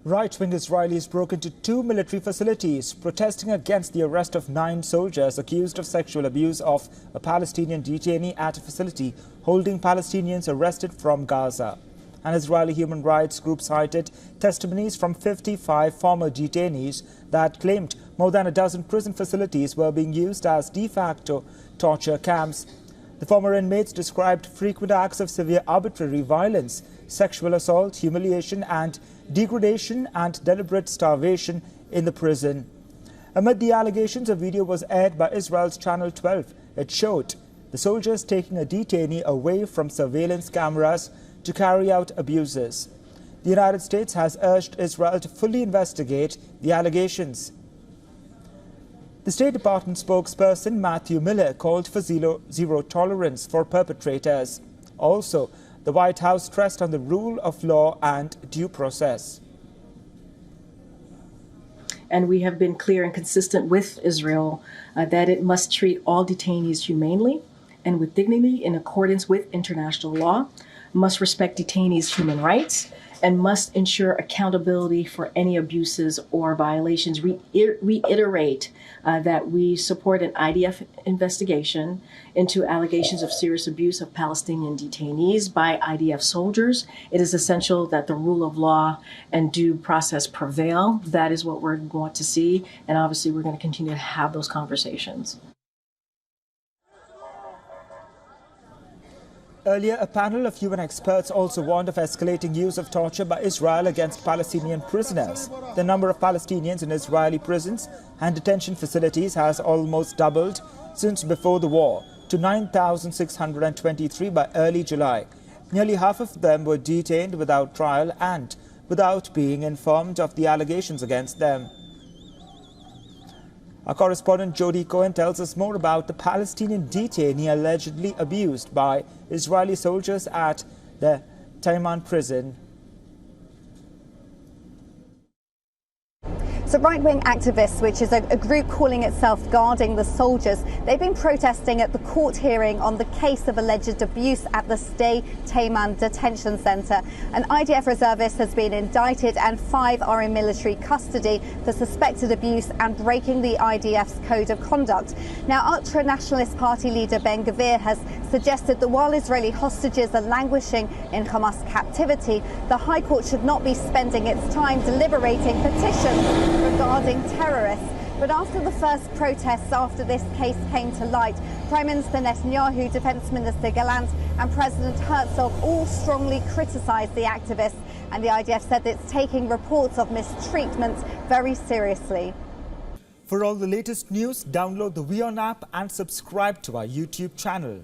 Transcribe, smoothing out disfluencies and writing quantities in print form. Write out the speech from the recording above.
Right-wing Israelis broke into two military facilities, protesting against the arrest of 9 soldiers accused of sexual abuse of a Palestinian detainee at a facility holding Palestinians arrested from Gaza. An Israeli human rights group cited testimonies from 55 former detainees that claimed more than a dozen prison facilities were being used as de facto torture camps. The former inmates described frequent acts of severe arbitrary violence, sexual assault, humiliation and degradation and deliberate starvation in the prison. Amid the allegations, a video was aired by Israel's Channel 12. It showed the soldiers taking a detainee away from surveillance cameras to carry out abuses. The United States has urged Israel to fully investigate the allegations. The State Department spokesperson Matthew Miller called for zero tolerance for perpetrators. Also, the White House stressed on the rule of law and due process. And we have been clear and consistent with Israel that it must treat all detainees humanely and with dignity in accordance with international law, must respect detainees' human rights, and must ensure accountability for any abuses or violations. Reiterate that we support an IDF investigation into allegations of serious abuse of Palestinian detainees by IDF soldiers. It is essential that the rule of law and due process prevail. That is what we're going to see, and obviously we're going to continue to have those conversations. Earlier, a panel of UN experts also warned of escalating use of torture by Israel against Palestinian prisoners. The number of Palestinians in Israeli prisons and detention facilities has almost doubled since before the war to 9,623 by early July. Nearly half of them were detained without trial and without being informed of the allegations against them. Our correspondent Jody Cohen tells us more about the Palestinian detainee allegedly abused by Israeli soldiers at the Taiman prison. So right-wing activists, which is a group calling itself Guarding the Soldiers, they've been protesting at the court hearing on the case of alleged abuse at the Stay Taiman detention centre. An IDF reservist has been indicted and 5 are in military custody for suspected abuse and breaking the IDF's code of conduct. Now, ultra-nationalist party leader Ben Gvir has suggested that while Israeli hostages are languishing in Hamas captivity, the High Court should not be spending its time deliberating petitions regarding terrorists. But after the first protests after this case came to light, Prime Minister Netanyahu, Defence Minister Gallant and President Herzog all strongly criticised the activists, and the IDF said it's taking reports of mistreatment very seriously. For all the latest news, download the WION app and subscribe to our YouTube channel.